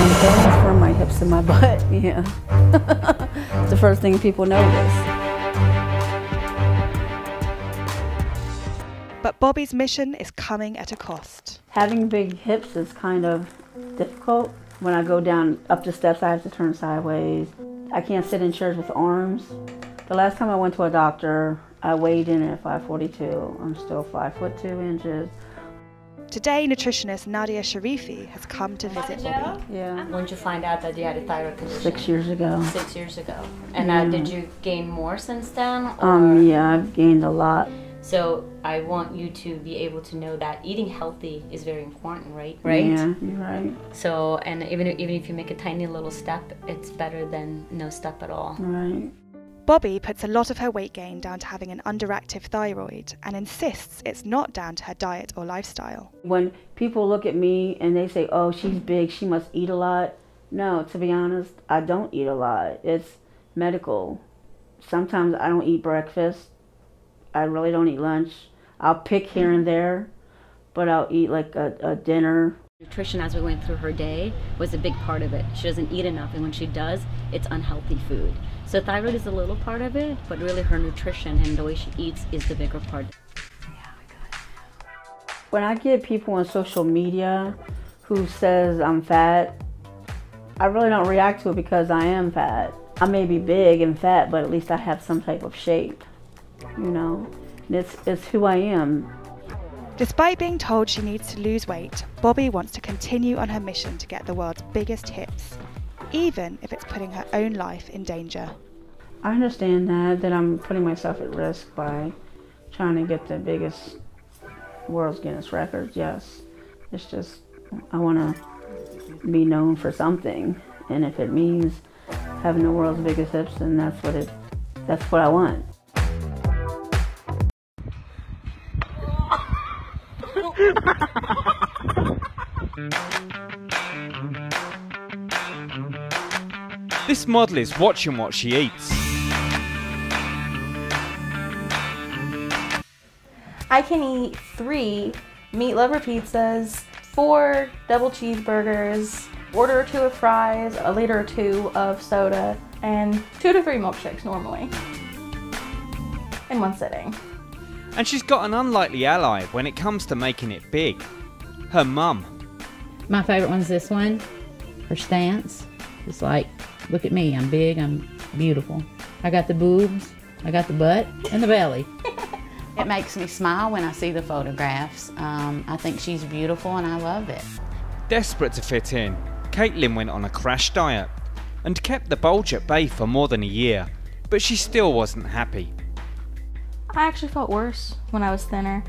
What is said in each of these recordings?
I'm famous for my hips and my butt, yeah. It's the first thing people notice. But Bobby's mission is coming at a cost. Having big hips is kind of difficult. When I go down up the steps, I have to turn sideways. I can't sit in chairs with arms. The last time I went to a doctor, I weighed in at 5'42". I'm still 5'2". Today, nutritionist Nadia Sharifi has come to visit Bobby. Yeah. When did you find out that you had a thyroid condition? 6 years ago. 6 years ago. And did you gain more since then? Or? Yeah, I've gained a lot. So I want you to be able to know that eating healthy is very important, right? Yeah, you're right. So, and even if you make a tiny little step, it's better than no step at all. Right. Bobby puts a lot of her weight gain down to having an underactive thyroid and insists it's not down to her diet or lifestyle. When people look at me and they say, oh, she's big, she must eat a lot. No, to be honest, I don't eat a lot. It's medical. Sometimes I don't eat breakfast. I really don't eat lunch. I'll pick here and there, but I'll eat like a dinner. Nutrition, as we went through her day, was a big part of it. She doesn't eat enough, and when she does, it's unhealthy food. So thyroid is a little part of it, but really her nutrition and the way she eats is the bigger part. When I get people on social media who says I'm fat, I really don't react to it because I am fat. I may be big and fat, but at least I have some type of shape, you know? And it's who I am. Despite being told she needs to lose weight, Bobby wants to continue on her mission to get the world's biggest hips, even if it's putting her own life in danger. I understand that I'm putting myself at risk by trying to get the biggest world's Guinness records, yes. It's just, I want to be known for something, and if it means having the world's biggest hips, then that's what I want. This model is watching what she eats. I can eat 3 meat lover pizzas, 4 double cheeseburgers, order or 2 of fries, a liter or 2 of soda, and 2 to 3 milkshakes normally in one sitting. And she's got an unlikely ally when it comes to making it big. Her mum. My favorite one's this one, her stance. It's like, look at me, I'm big, I'm beautiful. I got the boobs, I got the butt, and the belly. It makes me smile when I see the photographs. I think she's beautiful and I love it. Desperate to fit in, Caitlin went on a crash diet and kept the bulge at bay for more than a year, but she still wasn't happy. I actually felt worse when I was thinner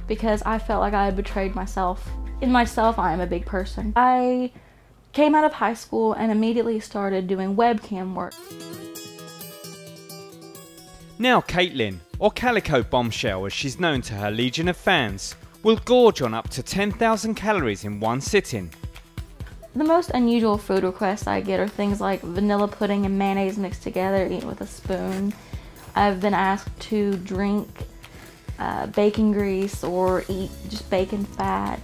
because I felt like I had betrayed myself. In myself, I am a big person. I came out of high school and immediately started doing webcam work. Now Caitlin, or Calico Bombshell as she's known to her legion of fans, will gorge on up to 10,000 calories in one sitting. The most unusual food requests I get are things like vanilla pudding and mayonnaise mixed together, eaten with a spoon. I've been asked to drink bacon grease or eat just bacon fat.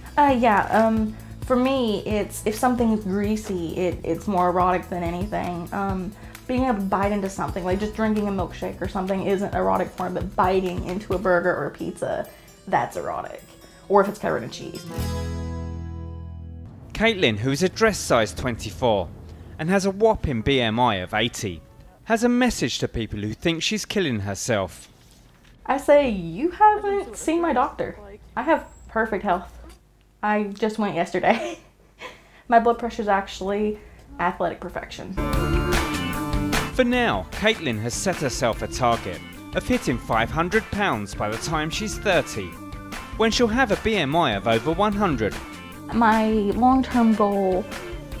For me, if something's greasy, it's more erotic than anything. Being able to bite into something, like just drinking a milkshake or something isn't erotic for me, but biting into a burger or a pizza, that's erotic. Or if it's covered in cheese. Caitlin, who is a dress size 24 and has a whopping BMI of 80, has a message to people who think she's killing herself. I say, you haven't seen my doctor. I have perfect health. I just went yesterday. My blood pressure's actually athletic perfection. For now, Caitlin has set herself a target of hitting 500 pounds by the time she's 30, when she'll have a BMI of over 100. My long-term goal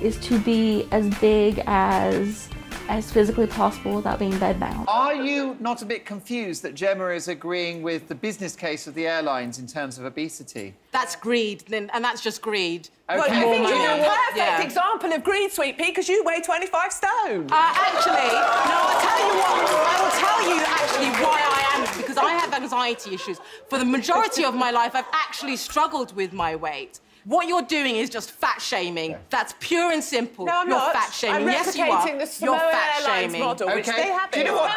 is to be as big as physically possible without being bedbound. Are you not a bit confused that Gemma is agreeing with the business case of the airlines in terms of obesity? That's greed, and that's just greed. Okay. Well, I think you're a perfect example of greed, Sweet Pea, because you weigh 25 stone. Actually, no, I'll tell you what, I will tell you actually why I am, because I have anxiety issues. For the majority of my life, I've actually struggled with my weight. What you're doing is just fat shaming. That's pure and simple. No, I'm you're not. fat shaming. I'm yes, you are. replicating the You're Samoa fat Airlines shaming. model, which they have. Do you know what?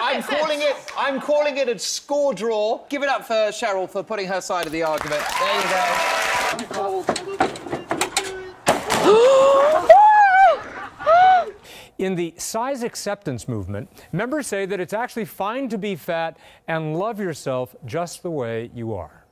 I'm calling it a score draw. Give it up for Cheryl for putting her side of the argument. There you go. In the size acceptance movement, members say that it's actually fine to be fat and love yourself just the way you are.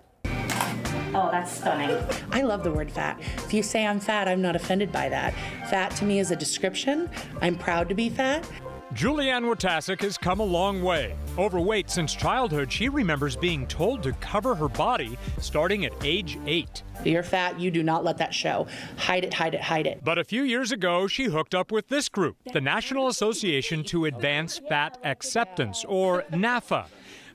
Oh, that's stunning. I love the word fat. If you say I'm fat, I'm not offended by that. Fat to me is a description. I'm proud to be fat. Julianne Watasic has come a long way. Overweight since childhood, she remembers being told to cover her body starting at age 8. You're fat, you do not let that show. Hide it, hide it, hide it. But a few years ago, she hooked up with this group, the National Association to Advance Fat Acceptance, or NAFA.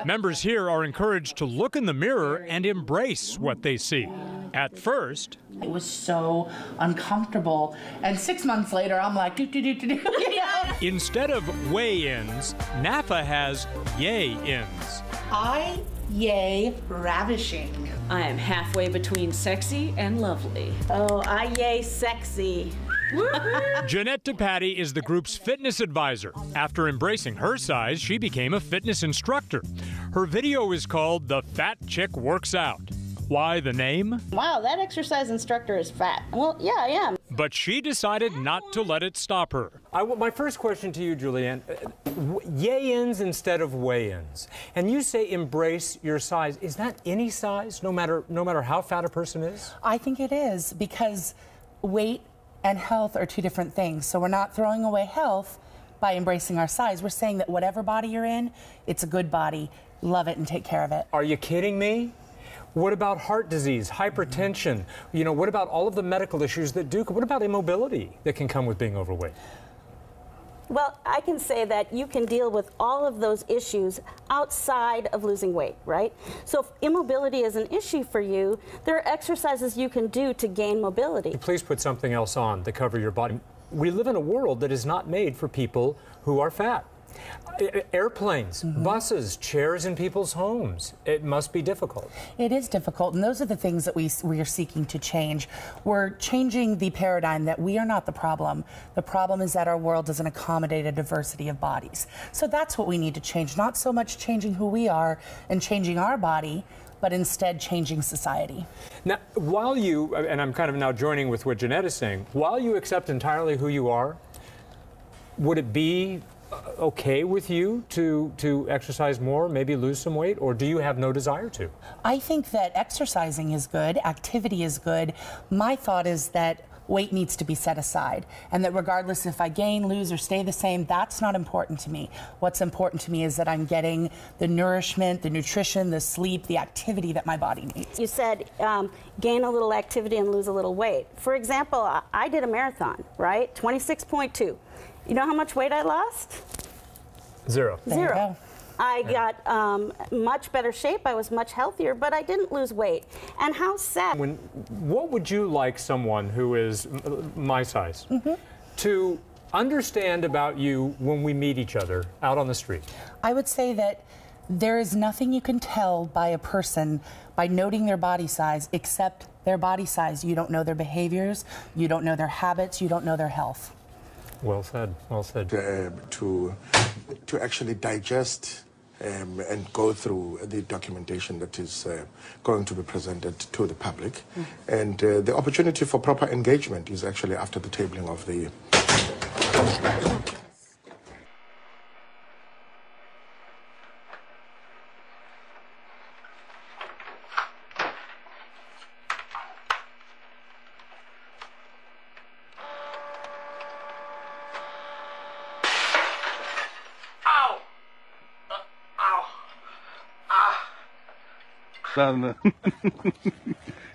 Members here are encouraged to look in the mirror and embrace what they see. At first, it was so uncomfortable. And 6 months later, I'm like, do. Instead of weigh-ins, NAFA has yay-ins. I yay ravishing. I am halfway between sexy and lovely. Oh, I yay sexy. Jeanette DePatty is the group's fitness advisor. After embracing her size, she became a fitness instructor. Her video is called The Fat Chick Works Out. Why the name? Wow, that exercise instructor is fat. Well, yeah, I am. But she decided not to let it stop her. My first question to you, Julianne, yay-ins instead of weigh-ins. And you say embrace your size. Is that any size, no matter how fat a person is? I think it is, because weight and health are two different things. So we're not throwing away health by embracing our size. We're saying that whatever body you're in, it's a good body. Love it and take care of it. Are you kidding me? What about heart disease, hypertension? You know, what about all of the medical issues that do? What about immobility that can come with being overweight? Well, I can say that you can deal with all of those issues outside of losing weight, right? So if immobility is an issue for you, there are exercises you can do to gain mobility. Please put something else on to cover your body. We live in a world that is not made for people who are fat. Airplanes, buses, chairs in people's homes. It must be difficult. It is difficult, and those are the things that we are seeking to change. We're changing the paradigm that we are not the problem. The problem is that our world doesn't accommodate a diversity of bodies. So that's what we need to change, not so much changing who we are and changing our body, but instead changing society. Now, while you, and I'm kind of now joining with what Jeanette is saying, while you accept entirely who you are, would it be okay with you to exercise more, maybe lose some weight, or do you have no desire to? I think that exercising is good, activity is good. My thought is that weight needs to be set aside, and that regardless if I gain, lose, or stay the same, that's not important to me. What's important to me is that I'm getting the nourishment, the nutrition, the sleep, the activity that my body needs. You said gain a little activity and lose a little weight. For example, I did a marathon, right? 26.2. You know how much weight I lost? Zero. Zero. I got much better shape. I was much healthier, but I didn't lose weight. And how sad. What would you like someone who is my size to understand about you when we meet each other out on the street? I would say that there is nothing you can tell by a person by noting their body size except their body size. You don't know their behaviors, you don't know their habits, you don't know their health. Well said, well said. To actually digest and go through the documentation that is going to be presented to the public. And the opportunity for proper engagement is actually after the tabling of the...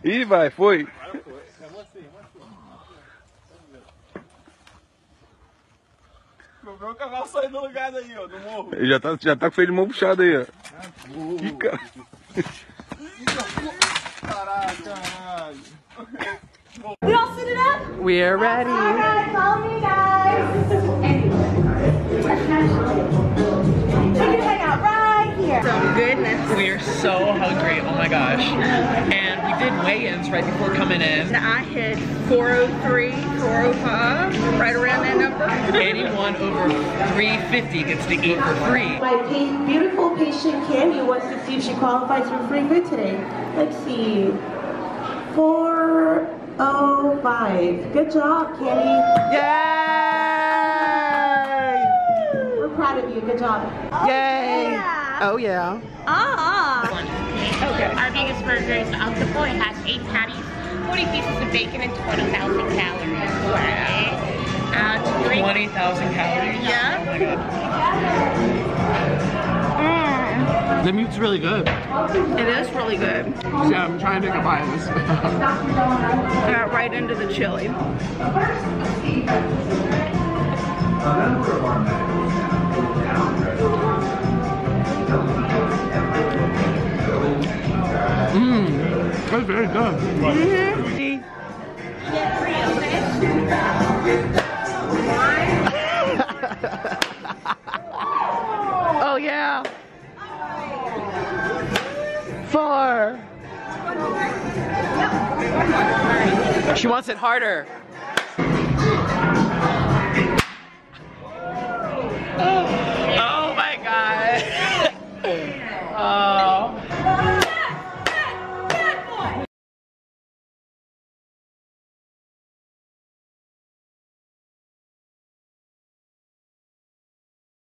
Ih, vai, foi. Meu cavalo saiu do lugar daí, ó, do morro. Ele já tá com o freio de mão puxado aí, ó. Ih, cara. Caralho. We all suited up? We're ready. All right, follow me, guys. We're gonna hang out right here. Oh, goodness. We're so hungry, oh my gosh. And we did weigh-ins right before coming in. I hit 403, 405, right around that number. Anyone over 350 gets to eat for free. My beautiful patient Candy wants to see if she qualifies for free food today. Let's see. 405. Good job, Candy. Yay! We're proud of you. Good job. Yay! Oh yeah. Okay. Our biggest burger is octopus. It has 8 patties, 40 pieces of bacon, and 20,000 calories. Right? 20,000 calories? Yeah. Oh my God. The meat's really good. It is really good. Yeah, I'm trying to take a bite of this. I got right into the chili. That's very good. Oh yeah. 4. She wants it harder.